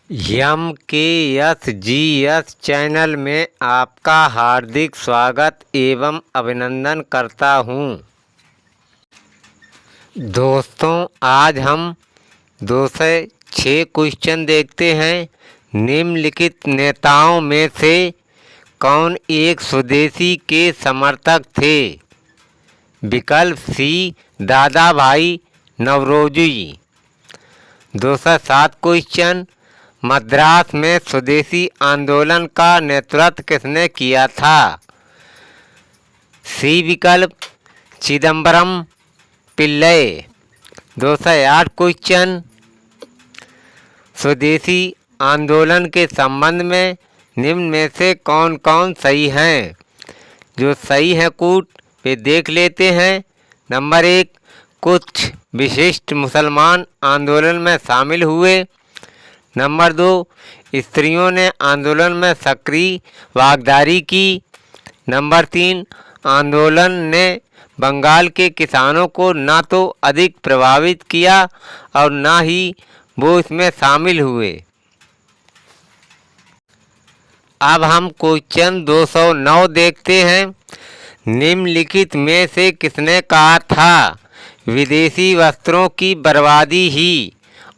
यम के S G S channel में आपका हार्दिक स्वागत एवं अभिनंदन करता हूं। दोस्तों, आज हम 206 क्वेश्चन देखते हैं। निम्नलिखित नेताओं में से कौन एक स्वदेशी के समर्थक थे? विकल्प सी दादा भाई नवरोजी। 207 क्वेश्चन, मद्रास में स्वदेशी आंदोलन का नेतृत्व किसने किया था? सी विकल्प चिदम्बरम पिल्लई। 208 क्वेश्चन, स्वदेशी आंदोलन के संबंध में निम्न में से कौन कौन सही हैं? जो सही है कूट पे देख लेते हैं। नंबर 1, कुछ विशिष्ट मुसलमान आंदोलन में शामिल हुए। नंबर 2, स्त्रियों ने आंदोलन में सक्रिय भागीदारी की। नंबर 3, आंदोलन ने बंगाल के किसानों को न तो अधिक प्रभावित किया और न ही वो इसमें शामिल हुए। अब हम क्वेश्चन 209 देखते हैं। निम्नलिखित में से किसने कहा था विदेशी वस्त्रों की बर्बादी ही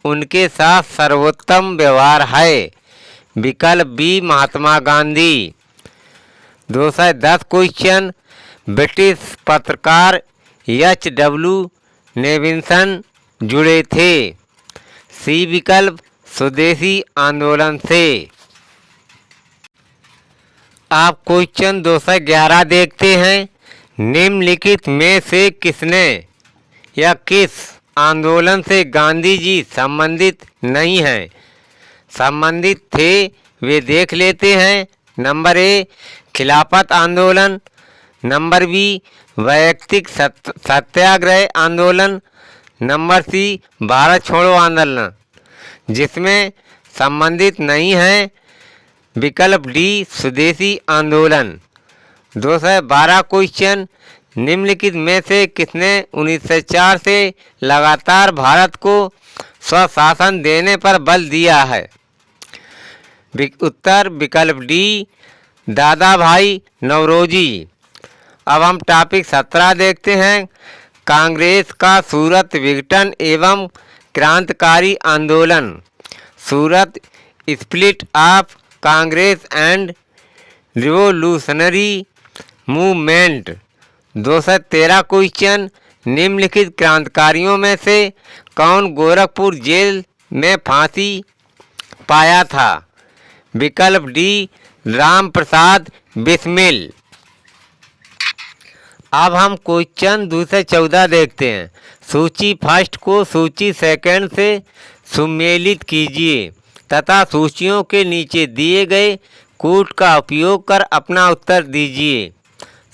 उनके साथ सर्वोत्तम व्यवहार है? विकल्प B Mahatma Gandhi. 210 question, British पत्रकार एच.डब्ल्यू. नेविल्सन जुड़े थे। सी विकल्प स्वदेशी आंदोलन से। आप क्वेश्चन 211 देखते हैं। निम्नलिखित में से किसने या किस आंदोलन से गांधी जी संबंधित नहीं हैं? संबंधित थे वे देख लेते हैं। नंबर ए खिलाफत आंदोलन। नंबर बी वैयक्तिक सत्याग्रह आंदोलन। नंबर सी भारत छोड़ो आंदोलन। जिसमें संबंधित नहीं है विकल्प डी स्वदेशी आंदोलन। 212 क्वेश्चन, निम्नलिखित में से किसने 1904 से लगातार भारत को स्वशासन देने पर बल दिया है? उत्तर विकल्प डी दादा भाई नवरोजी। अब हम टॉपिक 17 देखते हैं। कांग्रेस का सूरत विघटन एवं क्रांतिकारी आंदोलन। Surat split of Congress and revolutionary movement. 213 question, निम्नलिखित क्रांतिकारियों में से कौन गोरखपुर जेल में फांसी पाया था? विकल्प डी राम प्रसाद बिस्मिल। अब हम क्वेश्चन 214 देखते हैं। सूची फर्स्ट को सूची सेकंड से सुमेलित कीजिए तथा सूचियों के नीचे दिए गए कूट का उपयोग कर अपना उत्तर दीजिए।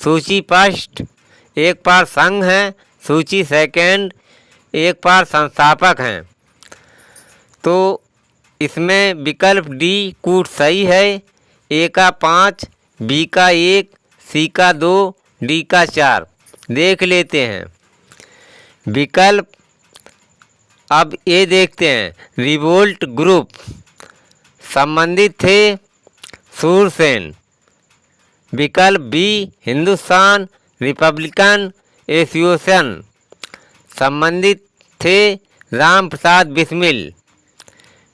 सूची फर्स्ट एक पार संघ है, सूची सेकंड एक पार संस्थापक हैं। तो इसमें विकल्प डी कूट सही है। ए का 5, बी का 1, सी का 2, डी का 4 देख लेते हैं। विकल्प अब ये देखते हैं। रिवोल्ट ग्रुप संबंधित थे सूरसेन। विकल्प बी हिंदुस्तान रिपब्लिकन एसोसिएशन संबंधित थे राम प्रसाद बिस्मिल।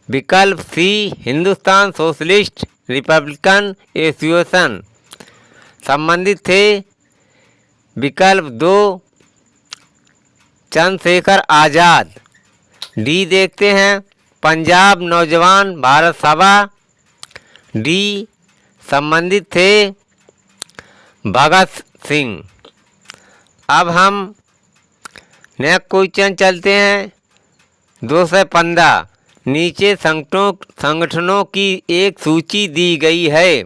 विकल्प सी हिंदुस्तान सोशलिस्ट रिपब्लिकन एसोसिएशन संबंधित थे। विकल्प 2 चंद्रशेखर आज़ाद। डी देखते हैं पंजाब नौजवान भारत सभा। डी संबंधित थे भगत सिंह। अब हम नेक्स्ट क्वेश्चन चलते हैं। 215 नीचे संगठनों की एक सूची दी गई है।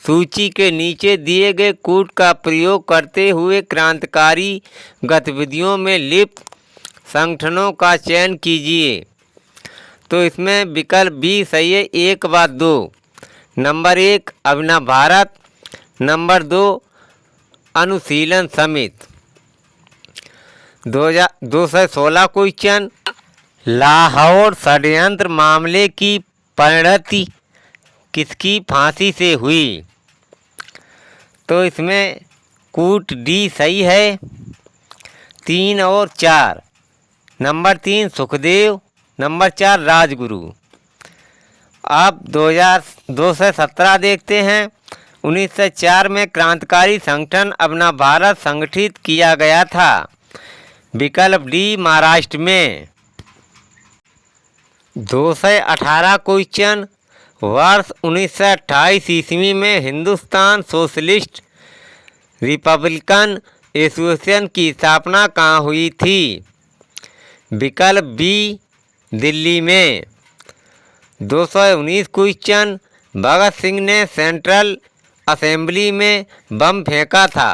सूची के नीचे दिए गए कूट का प्रयोग करते हुए क्रांतिकारी गतिविधियों में लिप्त संगठनों का चयन कीजिए। तो इसमें विकल्प बी सही है, 1 व 2। नंबर 1 अभिनव भारत। नंबर 2 अनुशीलन समिति। 216 क्वेश्चन, लाहौर षड्यंत्र मामले की परिणति किसकी फांसी से हुई? तो इसमें कूट डी सही है। 3 और 4, नंबर 3 सुखदेव, नंबर 4 राजगुरु। अब 2217 देखते हैं। 1904 में क्रांतिकारी संगठन अपना भारत संगठित किया गया था। विकल्प डी महाराष्ट्र में। 218 क्वेश्चन, वर्ष 1928 ईस्वी में हिंदुस्तान सोशलिस्ट रिपब्लिकन एसोसिएशन की स्थापना कहाँ हुई थी? विकल्प बी दिल्ली में। 219 क्वेश्चन, भगत सिंह ने सेंट्रल असेंबली में बम फेंका था।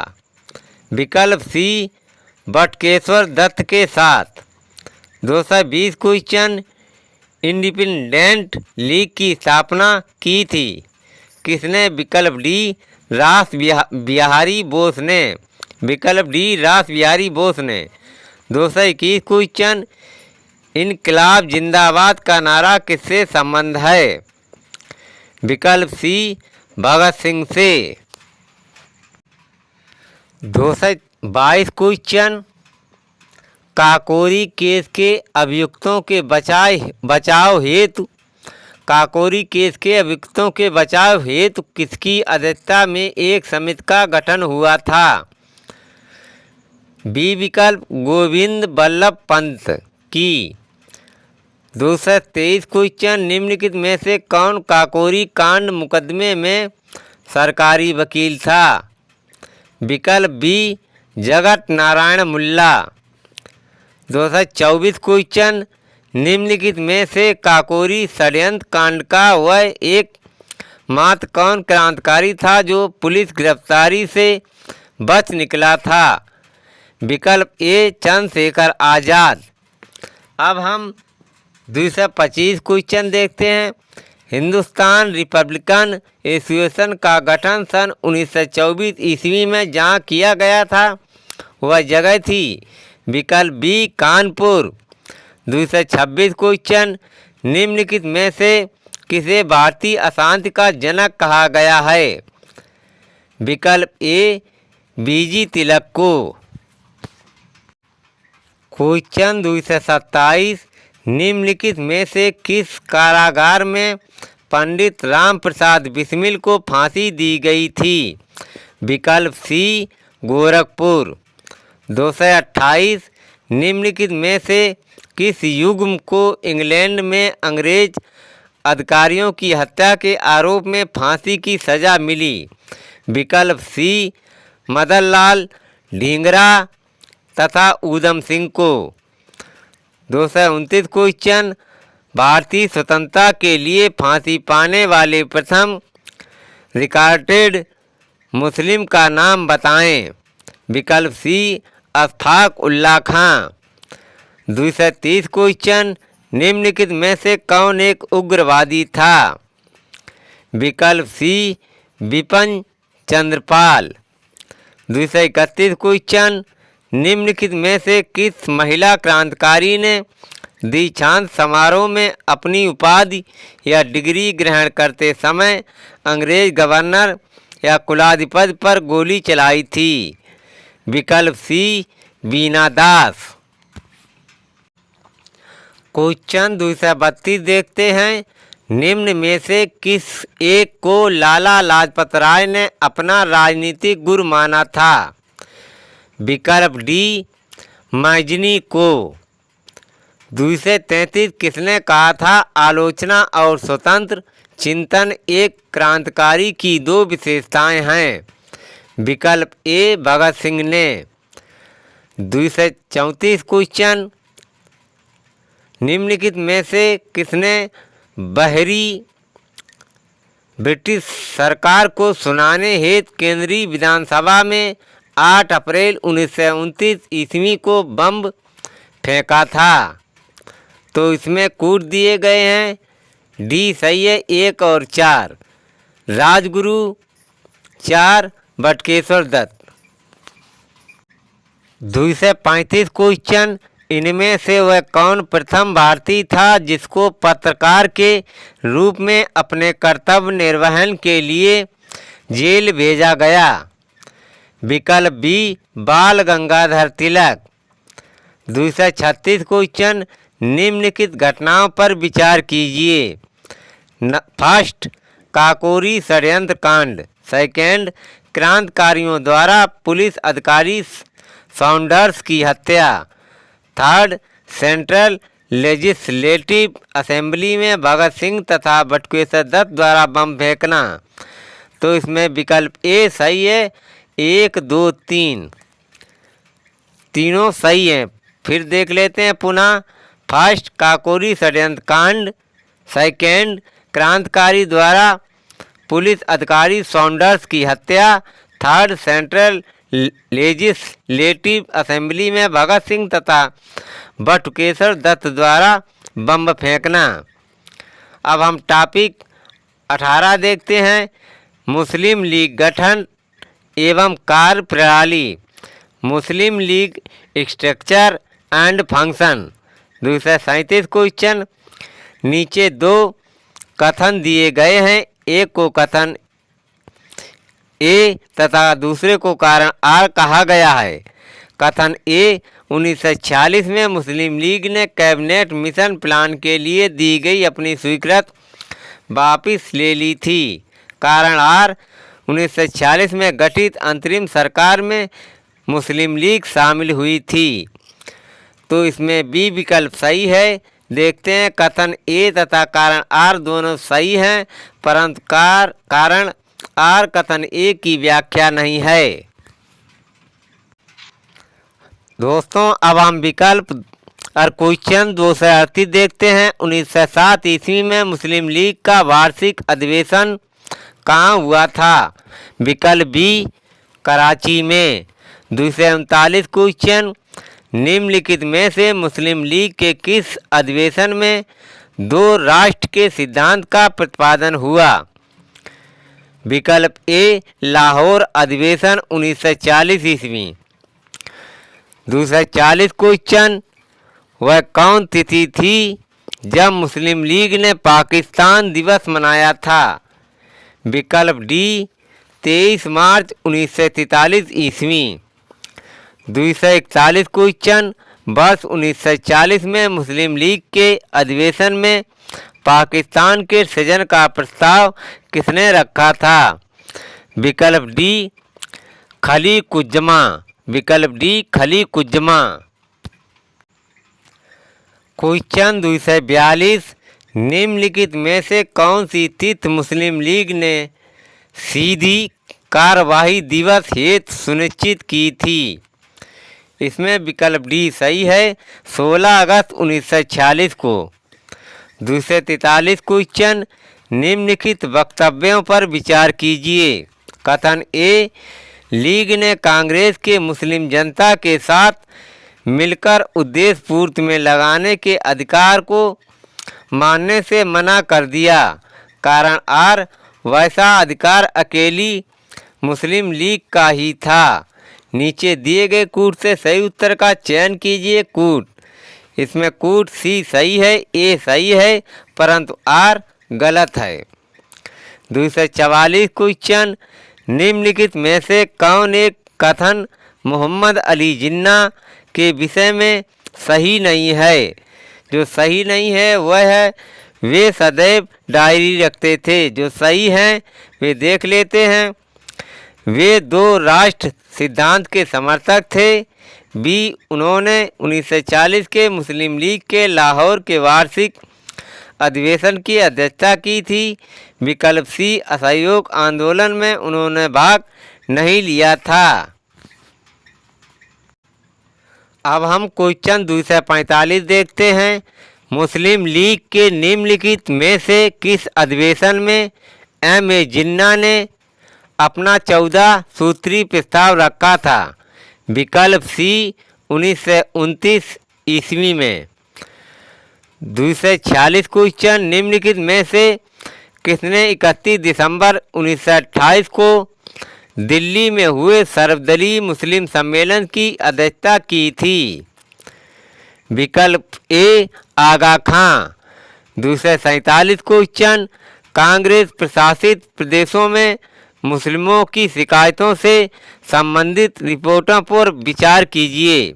विकल्प सी बटुकेश्वर दत्त के साथ। 220 क्वेश्चन, इंडिपेंडेंट लीग की स्थापना की थी किसने? विकल्प डी रास बिहारी बोस ने। विकल्प डी रास बिहारी बोस ने। 221 क्वेश्चन, इनकलाब जिंदाबाद का नारा किससे संबंध है? विकल्प सी भगत सिंह से। 222 क्वेश्चन, काकोरी केस के अभियुक्तों के बचाव हेतु किसकी अध्यक्षता में एक समिति का गठन हुआ था? बी विकल्प गोविंद बल्लभ पंत की। 223 क्वेश्चन, निम्नलिखित में से कौन काकोरी कांड मुकदमे में सरकारी वकील था? विकल्प बी जगत नारायण मुल्ला। 224 क्वेश्चन, निम्नलिखित में से काकोरी षड्यंत्र कांड का वह एक मात्र कौन क्रांतिकारी था जो पुलिस गिरफ्तारी से बच निकला था? विकल्प ए चंद्रशेखर आज़ाद। अब हम 225 क्वेश्चन देखते हैं। हिंदुस्तान रिपब्लिकन एसोसिएशन का गठन सन 1924 ईस्वी में जहाँ किया गया था वह जगह थी। विकल्प बी कानपुर। 226 क्वेश्चन, निम्नलिखित में से किसे भारतीय अशांति का जनक कहा गया है? विकल्प ए बीजी तिलक को। क्वेश्चन 227, निम्नलिखित में से किस कारागार में पंडित राम प्रसाद बिस्मिल को फांसी दी गई थी? विकल्प सी गोरखपुर। 228, निम्नलिखित में से किस युग्म को इंग्लैंड में अंग्रेज अधिकारियों की हत्या के आरोप में फांसी की सज़ा मिली? विकल्प सी मदन लाल ढींगरा तथा ऊधम सिंह को। 229 क्वेश्चन, भारतीय स्वतंत्रता के लिए फांसी पाने वाले प्रथम रिकॉर्डेड मुस्लिम का नाम बताएं। विकल्प सी अशफाक उल्लाह खां। 230 क्वेश्चन, निम्नलिखित में से कौन एक उग्रवादी था? विकल्प सी विपिन चंद्रपाल। 231 क्वेश्चन, निम्नलिखित में से किस महिला क्रांतिकारी ने दीक्षांत समारोह में अपनी उपाधि या डिग्री ग्रहण करते समय अंग्रेज गवर्नर या कुलाधिपति पर गोली चलाई थी? विकल्प सी बीना दास। क्वेश्चन 232 देखते हैं। निम्न में से किस एक को लाला लाजपत राय ने अपना राजनीतिक गुरु माना था? विकल्प डी मैजनी को। 233 किसने कहा था आलोचना और स्वतंत्र चिंतन एक क्रांतिकारी की दो विशेषताएं हैं? विकल्प ए भगत सिंह ने। 234 क्वेश्चन, निम्नलिखित में से किसने बहरी ब्रिटिश सरकार को सुनाने हेतु केंद्रीय विधानसभा में 8 अप्रैल 1929 ईस्वी को बम फेंका था? तो इसमें कूट दिए गए हैं। डी सही है 1 और 4, राजगुरु, 4 बटुकेश्वर दत्त। 235 क्वेश्चन, इनमें से वह कौन प्रथम भारतीय था जिसको पत्रकार के रूप में अपने कर्तव्य निर्वहन के लिए जेल भेजा गया? विकल्प बी बाल गंगाधर तिलक। 236 क्वेश्चन, निम्नलिखित घटनाओं पर विचार कीजिए। फर्स्ट, काकोरी षड्यंत्र कांड। सेकेंड, क्रांतिकारियों द्वारा पुलिस अधिकारी सॉन्डर्स की हत्या। थर्ड, सेंट्रल लेजिस्लेटिव असेंबली में भगत सिंह तथा बटुकेश्वर दत्त द्वारा बम फेंकना। तो इसमें विकल्प ए सही है। 1, 2, 3 तीनों सही हैं। फिर देख लेते हैं पुनः। फर्स्ट, काकोरी षड्यंत्र कांड। सेकेंड, क्रांतिकारी द्वारा पुलिस अधिकारी सॉन्डर्स की हत्या। थर्ड, सेंट्रल लेजिस्लेटिव असेंबली में भगत सिंह तथा बटुकेश्वर दत्त द्वारा बम फेंकना। अब हम टॉपिक 18 देखते हैं। मुस्लिम लीग गठन एवं कार्य प्रणाली। Muslim League structure and function. 237 question, नीचे दो कथन दिए गए हैं। एक को कथन ए तथा दूसरे को कारण आर कहा गया है। कथन ए, 1946 में मुस्लिम लीग ने कैबिनेट मिशन प्लान के लिए दी गई अपनी स्वीकृत वापस ले ली थी। कारण आर, 1946 में गठित अंतरिम सरकार में मुस्लिम लीग शामिल हुई थी। तो इसमें बी विकल्प सही है। देखते हैं, कथन ए तथा कारण आर दोनों सही हैं, परंतु कारण आर कथन ए की व्याख्या नहीं है। दोस्तों, अब हम विकल्प और क्वेश्चन 238 देखते हैं। 1907 ईस्वी में मुस्लिम लीग का वार्षिक अधिवेशन कहाँ हुआ था? विकल्प बी कराची में। 239 क्वेश्चन, निम्नलिखित में से मुस्लिम लीग के किस अधिवेशन में दो राष्ट्र के सिद्धांत का प्रतिपादन हुआ? विकल्प ए लाहौर अधिवेशन 1940 ईस्वी। 240 क्वेश्चन, वह कौन तिथि थी जब मुस्लिम लीग ने पाकिस्तान दिवस मनाया था? विकल्प डी 23 मार्च 1943 ईस्वी। 241 क्वेश्चन, वर्ष 1940 में मुस्लिम लीग के अधिवेशन में पाकिस्तान के सृजन का प्रस्ताव किसने रखा था? विकल्प डी खली कुज्जमा। विकल्प डी खली कुज्जमा। क्वेश्चन 242, निम्नलिखित में से कौन सी तिथि मुस्लिम लीग ने सीधी कार्यवाही दिवस हेतु सुनिश्चित की थी? इसमें विकल्प डी सही है, 16 अगस्त 1946 को। 243 क्वेश्चन, निम्नलिखित वक्तव्यों पर विचार कीजिए। कथन ए, लीग ने कांग्रेस के मुस्लिम जनता के साथ मिलकर उद्देश्य पूर्ति में लगाने के अधिकार को मानने से मना कर दिया। कारण आर, वैसा अधिकार अकेली मुस्लिम लीग का ही था। नीचे दिए गए कूट से सही उत्तर का चयन कीजिए। कूट, इसमें कूट सी सही है, ए सही है, परंतु आर गलत है। 244 क्वेश्चन, निम्नलिखित में से कौन एक कथन मोहम्मद अली जिन्ना के विषय में सही नहीं है? जो सही नहीं है वह है वे सदैव डायरी रखते थे। जो सही हैं वे देख लेते हैं। वे दो राष्ट्र सिद्धांत के समर्थक थे। बी, उन्होंने 1940 के मुस्लिम लीग के लाहौर के वार्षिक अधिवेशन की अध्यक्षता की थी। विकल्प सी, असहयोग आंदोलन में उन्होंने भाग नहीं लिया था। अब हम क्वेश्चन 245 देखते हैं। मुस्लिम लीग के निम्नलिखित में से किस अधिवेशन में M.A. जिन्ना ने अपना 14 सूत्री प्रस्ताव रखा था? विकल्प सी, 1929 ईस्वी में। 246 क्वेश्चन, निम्नलिखित में से किसने 31 दिसंबर 1928 को दिल्ली में हुए सर्वदलीय मुस्लिम सम्मेलन की अध्यक्षता की थी? विकल्प ए आगा खां। 247 क्वेश्चन, कांग्रेस प्रशासित प्रदेशों में मुस्लिमों की शिकायतों से संबंधित रिपोर्टों पर विचार कीजिए।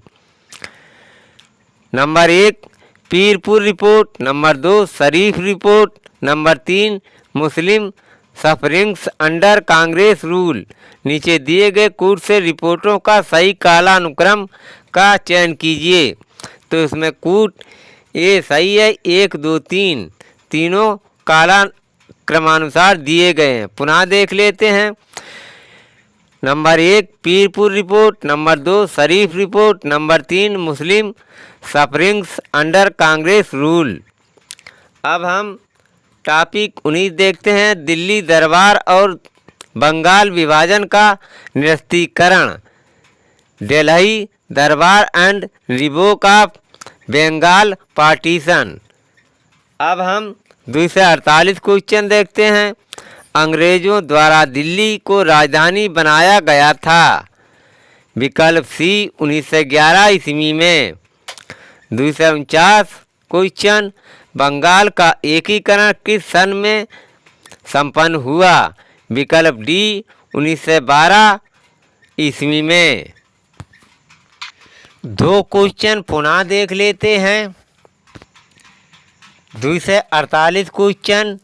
Number 1 Pirpur report, number 2 Sharif report, number 3 Muslim sufferings under Congress rule. नीचे दिए गए कूट से रिपोर्टों का सही कालानुक्रम का चयन कीजिए। तो इसमें कूट ए सही है, 1 2 3 तीनों काला क्रमानुसार दिए गए हैं। पुनः देख लेते हैं। Number 1 Pirpur report, number 2 Sharif report, number 3 Muslim sufferings under Congress rule. अब हम टॉपिक 19 देखते हैं। दिल्ली दरबार और बंगाल विभाजन का निरस्तीकरण, Delhi Durbar and revoke of Bengal partition. अब हम 248 क्वेश्चन देखते हैं। अंग्रेजों द्वारा दिल्ली को राजधानी बनाया गया था। विकल्प सी 1911 ईस्वी में। 249 क्वेश्चन, बंगाल का एकीकरण किस सन में संपन्न हुआ। विकल्प डी 1912 ईस्वी में। 2 क्वेश्चन पुनः देख लेते हैं। 248 क्वेश्चन,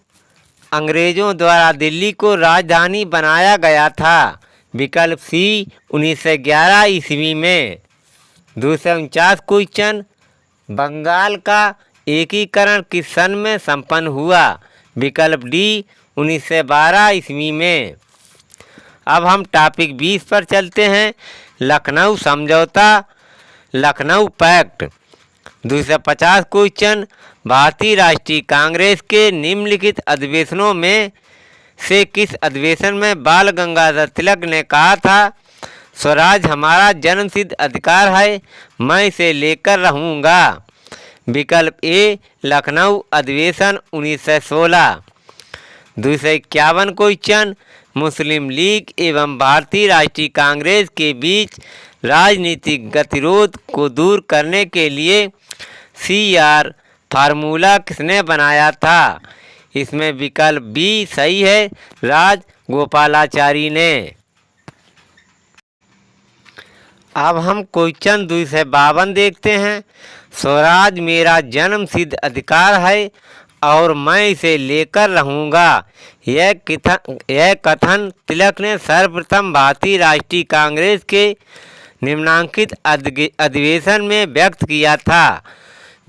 अंग्रेजों द्वारा दिल्ली को राजधानी बनाया गया था। विकल्प सी 1911 ईस्वी में। 249 क्वेश्चन, बंगाल का एकीकरण किस सन में संपन्न हुआ। विकल्प डी 1912 ईस्वी में। अब हम टॉपिक 20 पर चलते हैं। लखनऊ समझौता, लखनऊ पैक्ट। 250 क्वेश्चन, भारतीय राष्ट्रीय कांग्रेस के निम्नलिखित अधिवेशनों में से किस अधिवेशन में बाल गंगाधर तिलक ने कहा था, स्वराज हमारा जन्मसिद्ध अधिकार है, मैं इसे लेकर रहूँगा। विकल्प ए लखनऊ अधिवेशन 1916। 251 क्वेश्चन, मुस्लिम लीग एवं भारतीय राष्ट्रीय कांग्रेस के बीच राजनीतिक गतिरोध को दूर करने के लिए CR फार्मूला किसने बनाया था। इसमें विकल्प बी सही है, राजगोपालाचारी ने। अब हम क्वेश्चन 252 देखते हैं। स्वराज मेरा जन्मसिद्ध अधिकार है और मैं इसे लेकर रहूँगा। यह कथन तिलक ने सर्वप्रथम भारतीय राष्ट्रीय कांग्रेस के निम्नांकित अधिवेशन में व्यक्त किया था।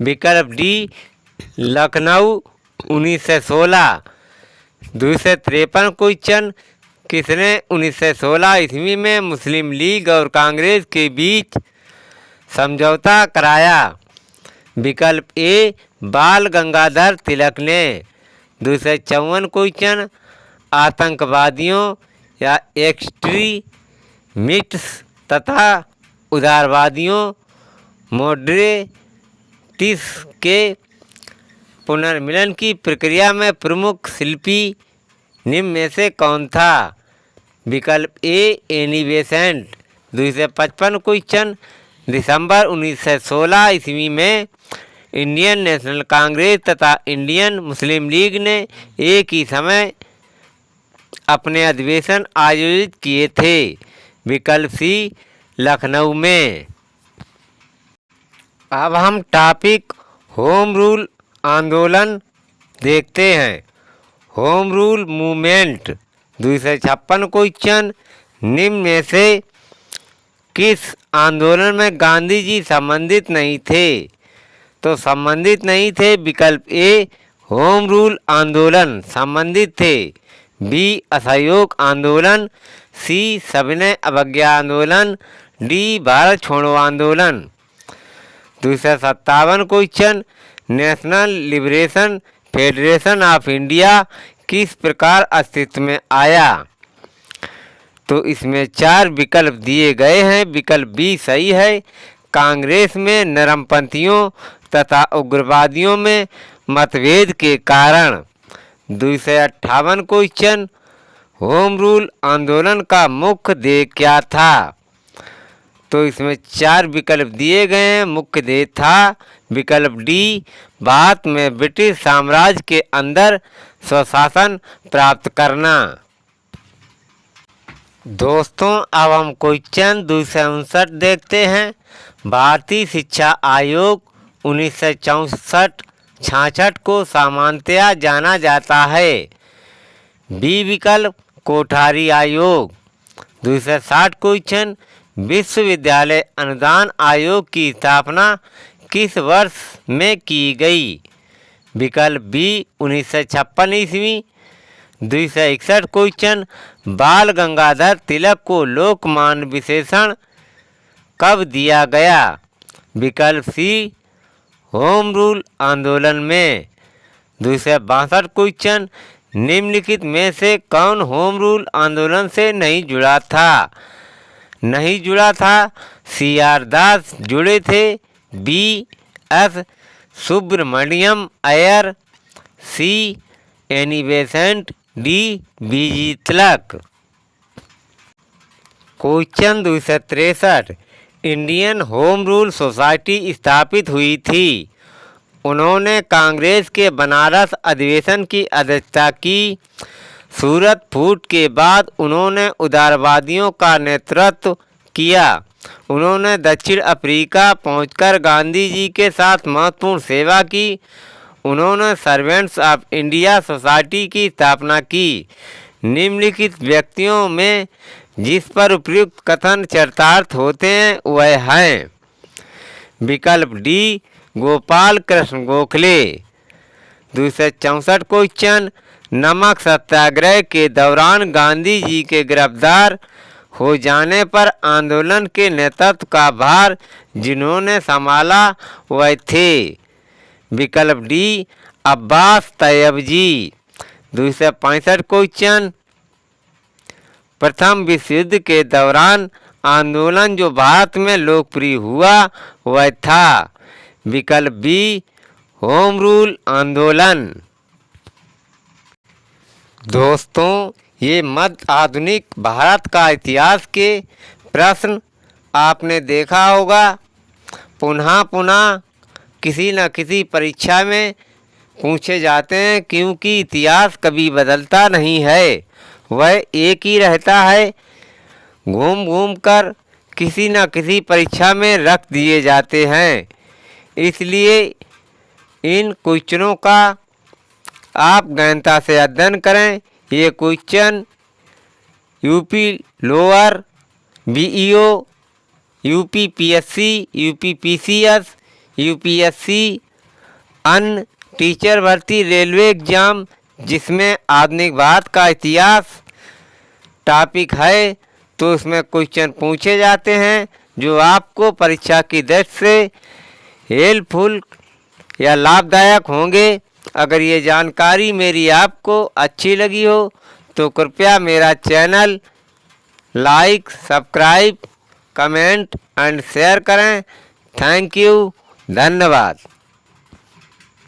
विकल्प डी लखनऊ 1916। 253 क्वेश्चन, किसने 1916 ईस्वी में मुस्लिम लीग और कांग्रेस के बीच समझौता कराया। विकल्प ए बाल गंगाधर तिलक ने। 254 क्वेश्चन, आतंकवादियों या एक्सट्रीमिस्ट्स तथा उदारवादियों मॉडरेटिस के पुनर्मिलन की प्रक्रिया में प्रमुख शिल्पी निम्न में से कौन था। विकल्प ए एनी बेसेंट। 255 क्वेश्चन, दिसंबर 1916 ईस्वी में इंडियन नेशनल कांग्रेस तथा इंडियन मुस्लिम लीग ने एक ही समय अपने अधिवेशन आयोजित किए थे। विकल्प सी लखनऊ में। अब हम टॉपिक होम रूल आंदोलन देखते हैं। Home rule movement. 256 क्वेश्चन, निम्न में से किस आंदोलन में गांधी जी संबंधित नहीं थे। तो संबंधित नहीं थे। विकल्प ए होम रूल आंदोलन संबंधित थे, बी असहयोग आंदोलन, सी सविनय अवज्ञा आंदोलन, डी भारत छोड़ो आंदोलन। 257 question, national liberation federation of India किस प्रकार अस्तित्व में आया। तो इसमें 4 विकल्प दिए गए हैं। विकल्प बी सही है, कांग्रेस में नरमपंथियों तथा उग्रवादियों में मतभेद के कारण। 258 क्वेश्चन, होम रूल आंदोलन का मुख्य ध्येय क्या था। तो इसमें 4 विकल्प दिए गए हैं। मुख्य था विकल्प डी, भारत में ब्रिटिश साम्राज्य के अंदर स्वशासन प्राप्त करना। दोस्तों अब हम क्वेश्चन 259 देखते हैं। भारतीय शिक्षा आयोग 1964-66 को सामान्यतया जाना जाता है। बी विकल्प कोठारी आयोग। 260 क्वेश्चन, विश्वविद्यालय अनुदान आयोग की स्थापना किस वर्ष में की गई? विकल्प बी 1956 ईस्वी। 261 क्वेश्चन, बाल गंगाधर तिलक को लोकमान्य विशेषण कब दिया गया? विकल्प सी होम रूल आंदोलन में। 262 क्वेश्चन, निम्नलिखित में से कौन होम रूल आंदोलन से नहीं जुड़ा था? सी आर दास जुड़े थे, B S Subramaniam Iyer, C Annie Besant, D B G Tilak. Question 263, Indian home rule society स्थापित हुई थी। उन्होंने कांग्रेस के बनारस अधिवेशन की अध्यक्षता की। सूरत फूट के बाद उन्होंने उदारवादियों का नेतृत्व किया। उन्होंने दक्षिण अफ्रीका पहुंचकर गांधी जी के साथ महत्वपूर्ण सेवा की। उन्होंने सर्वेंट्स ऑफ इंडिया सोसाइटी की स्थापना की। निम्नलिखित व्यक्तियों में जिस पर उपयुक्त कथन चरितार्थ होते हैं वह हैं। विकल्प डी गोपाल कृष्ण गोखले। 264 क्वेश्चन, नमक सत्याग्रह के दौरान गांधी जी के गिरफ्तार हो जाने पर आंदोलन के नेतृत्व का भार जिन्होंने संभाला वह थे। विकल्प डी अब्बास तैयब जी। 265 क्वेश्चन, प्रथम विश्व युद्ध के दौरान आंदोलन जो भारत में लोकप्रिय हुआ वह था। विकल्प बी होम रूल आंदोलन। दोस्तों ये मध्य आधुनिक भारत का इतिहास के प्रश्न आपने देखा होगा। पुनः किसी न किसी परीक्षा में पूछे जाते हैं, क्योंकि इतिहास कभी बदलता नहीं है, वह एक ही रहता है। घूम कर किसी न किसी परीक्षा में रख दिए जाते हैं। इसलिए इन क्वेश्चनों का आप गहनता से अध्ययन करें। ये question UP lower, BEO, UP PSC, UP PCS, UPSC, अन्य टीचर भर्ती, रेलवे एग्जाम जिसमें आधुनिक भारत का इतिहास टॉपिक है, तो उसमें क्वेश्चन पूछे जाते हैं जो आपको परीक्षा की दृष्टि से हेल्पफुल या लाभदायक होंगे। अगर ये जानकारी मेरी आपको अच्छी लगी हो तो कृपया मेरा channel like, subscribe, comment and share करें। थैंक यू, धन्यवाद।